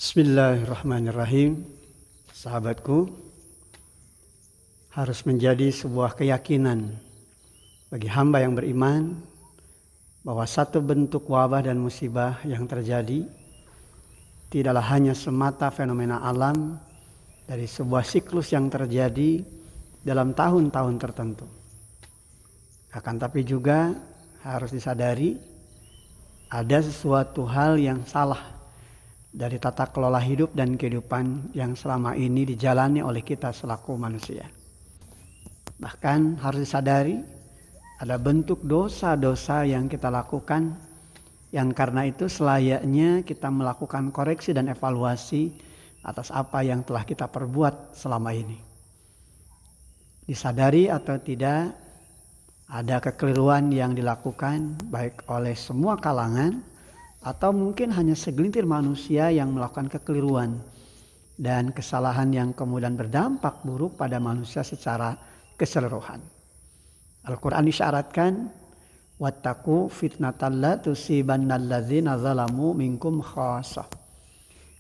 Bismillahirrahmanirrahim. Sahabatku, harus menjadi sebuah keyakinan bagi hamba yang beriman bahwa satu bentuk wabah dan musibah yang terjadi tidaklah hanya semata fenomena alam dari sebuah siklus yang terjadi dalam tahun-tahun tertentu. Akan tapi juga harus disadari ada sesuatu hal yang salah dari tata kelola hidup dan kehidupan yang selama ini dijalani oleh kita selaku manusia. Bahkan harus disadari ada bentuk dosa-dosa yang kita lakukan yang karena itu selayaknya kita melakukan koreksi dan evaluasi atas apa yang telah kita perbuat selama ini. Disadari atau tidak, ada kekeliruan yang dilakukan baik oleh semua kalangan atau mungkin hanya segelintir manusia yang melakukan kekeliruan dan kesalahan yang kemudian berdampak buruk pada manusia secara keseluruhan. Al-Quran isyaratkan, wattaqu fitnatan la tusibannal ladzina zalamu minkum khassah.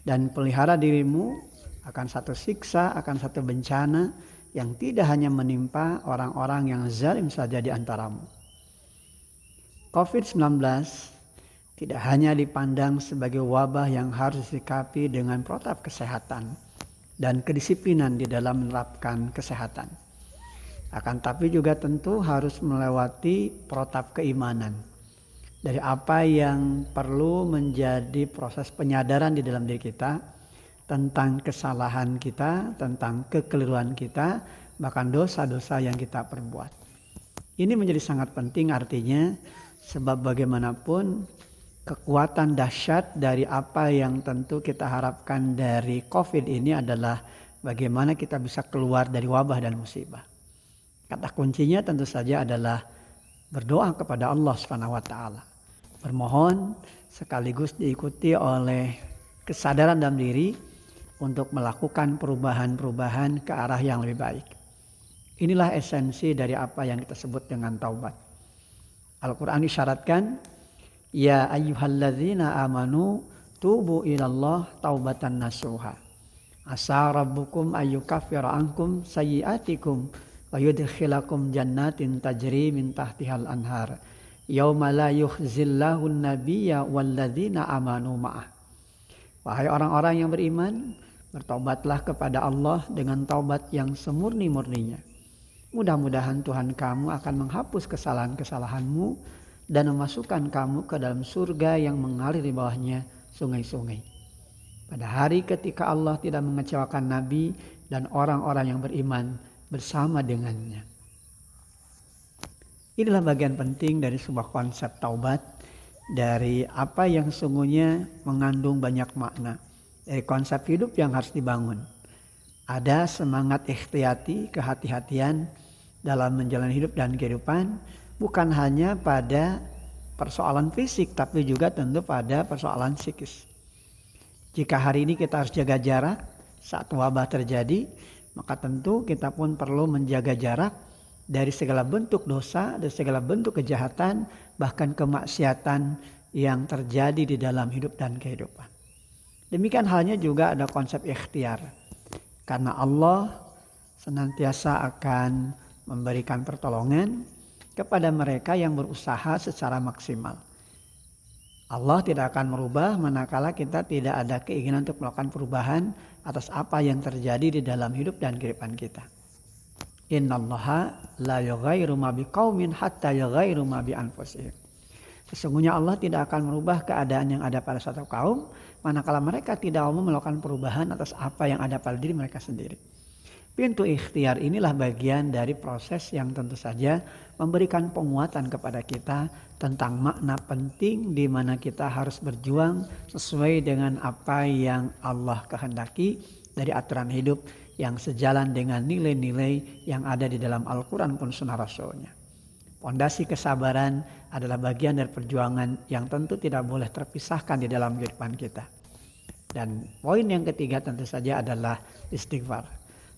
Dan pelihara dirimu akan satu siksa, akan satu bencana yang tidak hanya menimpa orang-orang yang zalim saja di antaramu. COVID-19 tidak hanya dipandang sebagai wabah yang harus disikapi dengan protap kesehatan dan kedisiplinan di dalam menerapkan kesehatan. Akan tapi juga tentu harus melewati protap keimanan. Dari apa yang perlu menjadi proses penyadaran di dalam diri kita tentang kesalahan kita, tentang kekeliruan kita, bahkan dosa-dosa yang kita perbuat. Ini menjadi sangat penting artinya sebab bagaimanapun kekuatan dahsyat dari apa yang tentu kita harapkan dari COVID ini adalah bagaimana kita bisa keluar dari wabah dan musibah. Kata kuncinya tentu saja adalah berdoa kepada Allah SWT. Bermohon sekaligus diikuti oleh kesadaran dalam diri untuk melakukan perubahan-perubahan ke arah yang lebih baik. Inilah esensi dari apa yang kita sebut dengan taubat. Al-Quran isyaratkan, ya ayyuhalladzina amanu tubu ilallah taubatan nasuha. Asa rabbukum ayyukaffira ankum sayyiatikum wa yudkhilakum jannatin tajri min tahtihal anhar. Yauma la yukhzillahu an-nabiyya walladzina amanu ma'ah. Wahai orang-orang yang beriman, bertaubatlah kepada Allah dengan taubat yang semurni-murninya. Mudah-mudahan Tuhan kamu akan menghapus kesalahan-kesalahanmu dan memasukkan kamu ke dalam surga yang mengalir di bawahnya sungai-sungai. Pada hari ketika Allah tidak mengecewakan Nabi dan orang-orang yang beriman bersama dengannya. Inilah bagian penting dari sebuah konsep taubat, dari apa yang sungguhnya mengandung banyak makna, dari konsep hidup yang harus dibangun. Ada semangat ikhtiyati, kehati-hatian dalam menjalani hidup dan kehidupan, bukan hanya pada persoalan fisik, tapi juga tentu pada persoalan psikis. Jika hari ini kita harus jaga jarak saat wabah terjadi, maka tentu kita pun perlu menjaga jarak dari segala bentuk dosa, dari segala bentuk kejahatan, bahkan kemaksiatan yang terjadi di dalam hidup dan kehidupan. Demikian halnya juga ada konsep ikhtiar. Karena Allah senantiasa akan memberikan pertolongan kepada mereka yang berusaha secara maksimal. Allah tidak akan merubah manakala kita tidak ada keinginan untuk melakukan perubahan atas apa yang terjadi di dalam hidup dan kehidupan kita. Innallaha la yughayyiru ma biqaumin hatta yughayyiru ma bi anfusihim. Sesungguhnya Allah tidak akan merubah keadaan yang ada pada suatu kaum manakala mereka tidak mau melakukan perubahan atas apa yang ada pada diri mereka sendiri. Pintu ikhtiar inilah bagian dari proses yang tentu saja memberikan penguatan kepada kita tentang makna penting di mana kita harus berjuang sesuai dengan apa yang Allah kehendaki dari aturan hidup yang sejalan dengan nilai-nilai yang ada di dalam Al-Quran pun sunnah Rasulnya. Pondasi kesabaran adalah bagian dari perjuangan yang tentu tidak boleh terpisahkan di dalam kehidupan kita. Dan poin yang ketiga tentu saja adalah istighfar.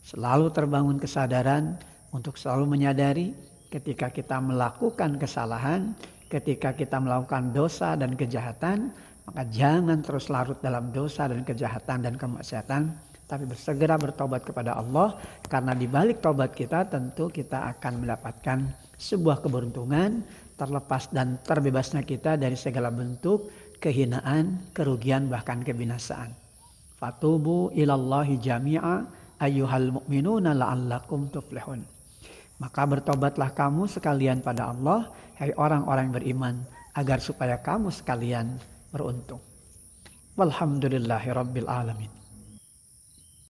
Selalu terbangun kesadaran untuk selalu menyadari ketika kita melakukan kesalahan, ketika kita melakukan dosa dan kejahatan, Maka jangan terus larut dalam dosa dan kejahatan dan kemaksiatan, tapi bersegera bertobat kepada Allah, karena di balik tobat kita tentu kita akan mendapatkan sebuah keberuntungan, terlepas dan terbebasnya kita dari segala bentuk kehinaan, kerugian, bahkan kebinasaan. Fatubu ilallahi jami'a ayyuhal mu'minuna la'allakum tuflihun. Maka bertobatlah kamu sekalian pada Allah, hai orang-orang beriman, agar supaya kamu sekalian beruntung. Walhamdulillahi rabbil alamin.